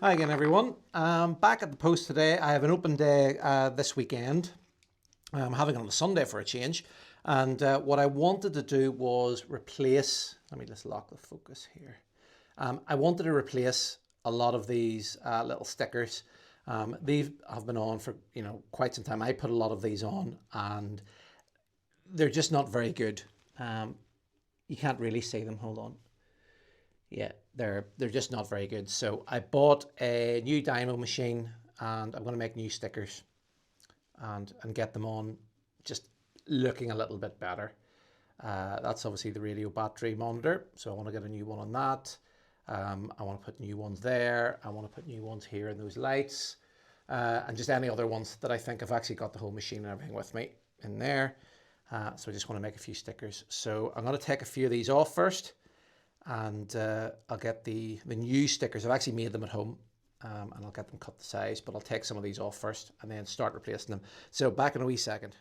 Hi again, everyone. Back at the post today. I have an open day this weekend. I'm having it on a Sunday for a change. And what I wanted to do was replace, let me just lock the focus here. I wanted to replace a lot of these little stickers. These have been on for quite some time. I put a lot of these on and they're just not very good. You can't really see them. Hold on. Yeah, they're just not very good. So I bought a new Dymo machine and I'm going to make new stickers and get them on just looking a little bit better. That's obviously the radio battery monitor, so I want to get a new one on that. I want to put new ones there. I want to put new ones here in those lights, and just any other ones that I think I've actually got the whole machine and everything with me in there. So I just want to make a few stickers. So I'm going to take a few of these off first, and I'll get the new stickers. I've actually made them at home, and I'll get them cut the size, but I'll take some of these off first and then start replacing them. So back in a wee second.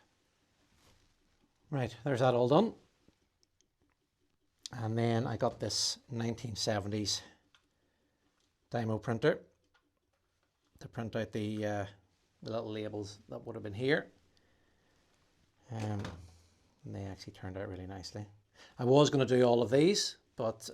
Right, there's that all done. And then I got this 1970s Dymo printer to print out the little labels that would have been here. And they actually turned out really nicely. I was going to do all of these, but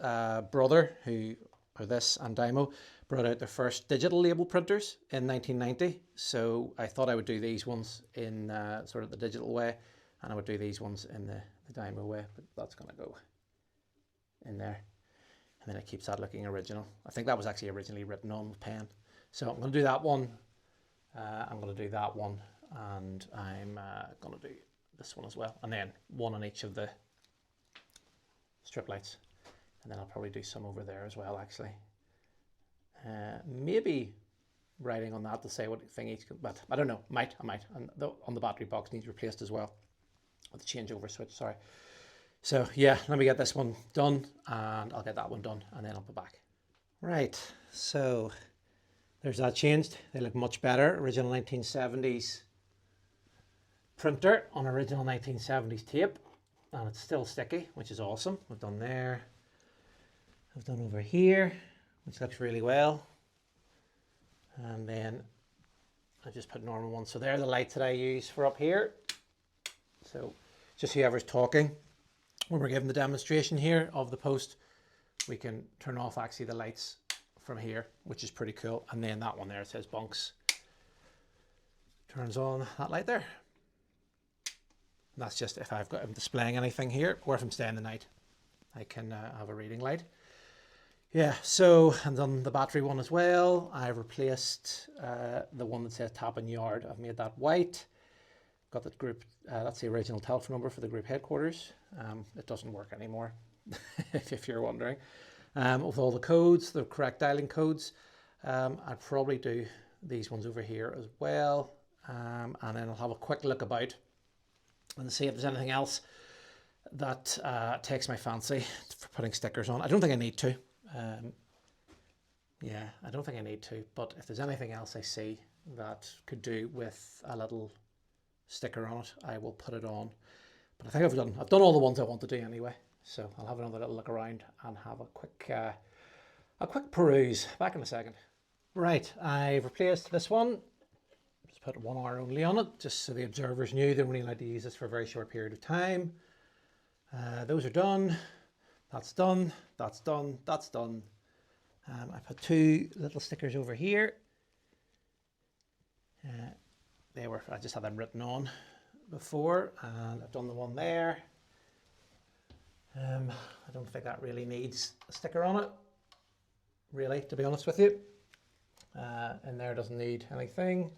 Brother, who are this and Dymo, brought out their first digital label printers in 1990. So I thought I would do these ones in sort of the digital way, and I would do these ones in the Dymo way, but that's going to go in there. And then it keeps that looking original. I think that was actually originally written on with pen. So I'm going to do that one. I'm going to do that one, and I'm going to do this one as well. And then one on each of the strip lights. And then I'll probably do some over there as well, actually. Maybe writing on that to say what thing each, but I don't know. I might. And on the battery box needs replaced as well with the changeover switch. Sorry. So yeah, let me get this one done, and I'll get that one done, and then I'll be back. Right. So there's that changed. They look much better. Original 1970s printer on original 1970s tape, and it's still sticky, which is awesome. I've done there. I've done over here, which looks really well. And then I just put normal ones. So they're the lights that I use for up here. So just whoever's talking, when we're giving the demonstration here of the post, we can turn off actually the lights from here, which is pretty cool. And then that one there, it says bunks, turns on that light there. And that's just if I'm displaying anything here, or if I'm staying the night, I can have a reading light. Yeah, so I've done the battery one as well. I've replaced the one that says Tap and Yard. I've made that white. Got that group, that's the original telephone number for the group headquarters. It doesn't work anymore, if you're wondering. With all the codes, the correct dialing codes. I'd probably do these ones over here as well. And then I'll have a quick look about and see if there's anything else that takes my fancy for putting stickers on. I don't think I need to. Yeah, I don't think I need to, but if there's anything else I see that could do with a little sticker on it, I will put it on. But I think I've done all the ones I want to do anyway, so I'll have another little look around and have a quick peruse. Back in a second. Right, I've replaced this one. Just put 1 hour only on it, just so the observers knew they were only allowed to use this for a very short period of time. Those are done. That's done. That's done. That's done. I put 2 little stickers over here. I just had them written on before, and I've done the one there. I don't think that really needs a sticker on it, really, to be honest with you. And there doesn't need anything.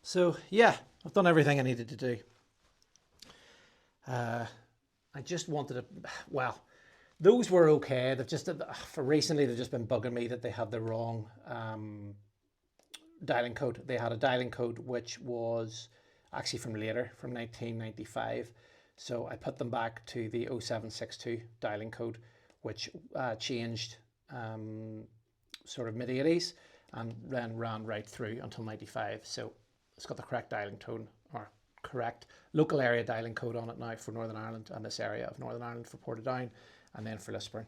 So yeah, I've done everything I needed to do. I just wanted to, well, those were okay. They've just, for recently, they've just been bugging me that they had the wrong dialing code. They had a dialing code which was actually from later, from 1995. So I put them back to the 0762 dialing code, which changed sort of mid-80s and then ran right through until 95. So it's got the correct dialing tone, or correct local area dialing code on it now for Northern Ireland, and this area of Northern Ireland for Portadown, and then for Lisburn.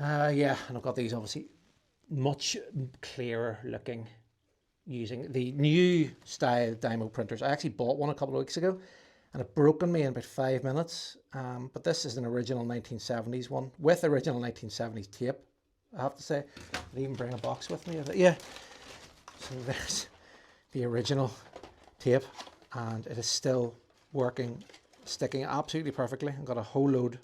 Yeah, and I've got these obviously much clearer looking using the new style Dymo printers. I actually bought one a couple of weeks ago and it broke on me in about 5 minutes. But this is an original 1970s one with original 1970s tape, I have to say. I'd even bring a box with me of it. Yeah. So there's the original tape and it is still working, sticking absolutely perfectly. I've got a whole load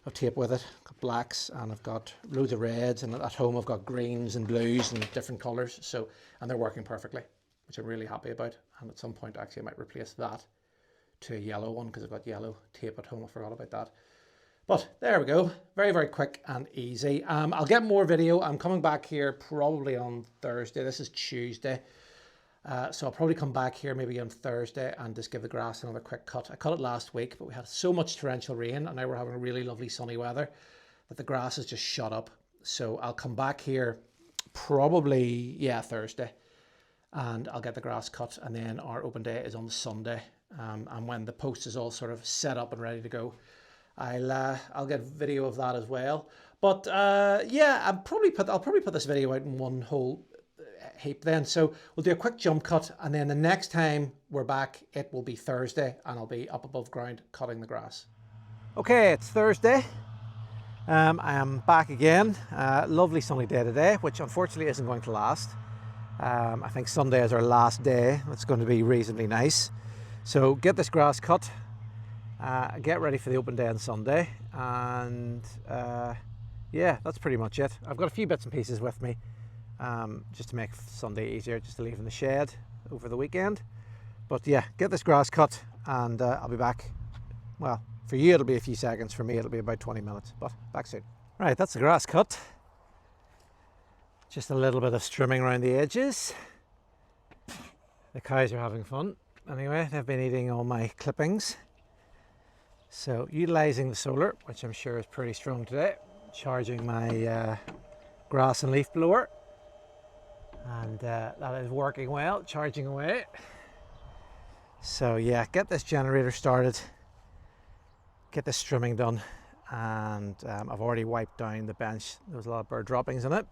of tape with it. I've got blacks and I've got loads of reds, and at home I've got greens and blues and different colours. So, and they're working perfectly, which I'm really happy about. And at some point actually I might replace that to a yellow one because I've got yellow tape at home. I forgot about that. But there we go. Very, very quick and easy. I'll get more video. I'm coming back here probably on Thursday. This is Tuesday. So I'll probably come back here maybe on Thursday and just give the grass another quick cut. I cut it last week, but we had so much torrential rain and now we're having a really lovely sunny weather that the grass has just shut up. So I'll come back here probably, yeah, Thursday, and I'll get the grass cut, and then our open day is on Sunday. And when the post is all sort of set up and ready to go, I'll get video of that as well. But yeah, I'll probably put this video out in one whole heap then. So we'll do a quick jump cut, and then the next time we're back it will be Thursday and I'll be up above ground cutting the grass. Okay, it's Thursday. I am back again. Lovely sunny day today, which unfortunately isn't going to last. I think Sunday is our last day. It's going to be reasonably nice. So get this grass cut, get ready for the open day on Sunday, and yeah, that's pretty much it. I've got a few bits and pieces with me, just to make Sunday easier, just to leave in the shed over the weekend. But yeah, get this grass cut and I'll be back. Well, for you it'll be a few seconds, for me it'll be about 20 minutes, but back soon. Right, that's the grass cut. Just a little bit of trimming around the edges. The cows are having fun. Anyway, they've been eating all my clippings. So utilising the solar, which I'm sure is pretty strong today, charging my grass and leaf blower. And that is working well, charging away. So yeah, get this generator started, get this trimming done, and I've already wiped down the bench. There was a lot of bird droppings in it,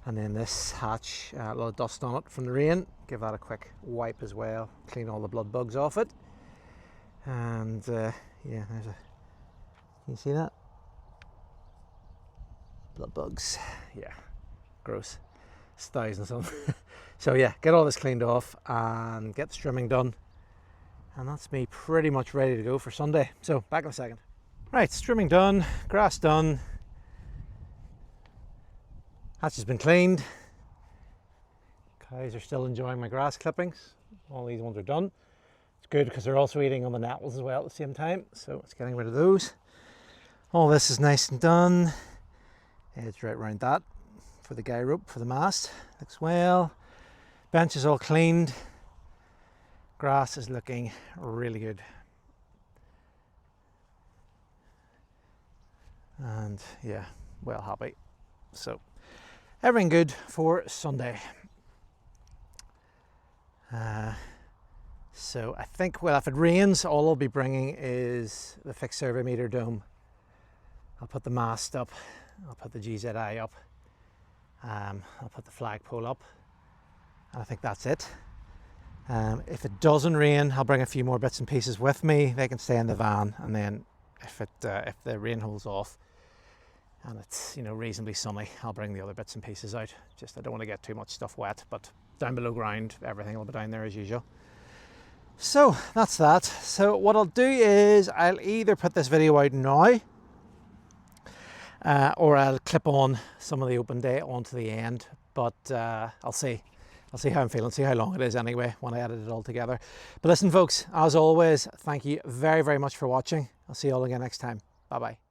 and then this hatch, a lot of dust on it from the rain. Give that a quick wipe as well, clean all the blood bugs off it. And yeah, there's a, can you see that? Blood bugs, yeah, gross. It's thousands of them. So yeah, get all this cleaned off and get the trimming done, and that's me pretty much ready to go for Sunday. So back in a second. Right, trimming done, grass done, hatch has been cleaned. Cows are still enjoying my grass clippings. All these ones are done. It's good because they're also eating on the nettles as well at the same time, so it's getting rid of those. All this is nice and done. Edge right around that for the guy rope for the mast. Looks well. Bench is all cleaned. Grass is looking really good. And yeah, well happy. So everything good for Sunday. So I think, well, if it rains, all I'll be bringing is the fixed survey meter dome. I'll put the mast up, I'll put the GZI up, I'll put the flagpole up, and I think that's it. If it doesn't rain, I'll bring a few more bits and pieces with me. They can stay in the van, and then if the rain holds off and it's, you know, reasonably sunny, I'll bring the other bits and pieces out. Just I don't want to get too much stuff wet, but down below ground, everything will be down there as usual. So that's that. So what I'll do is I'll either put this video out now, or I'll clip on some of the open day onto the end, but I'll see how I'm feeling, see how long it is anyway when I edit it all together. But listen folks, as always, thank you very, very much for watching. I'll see you all again next time. Bye bye.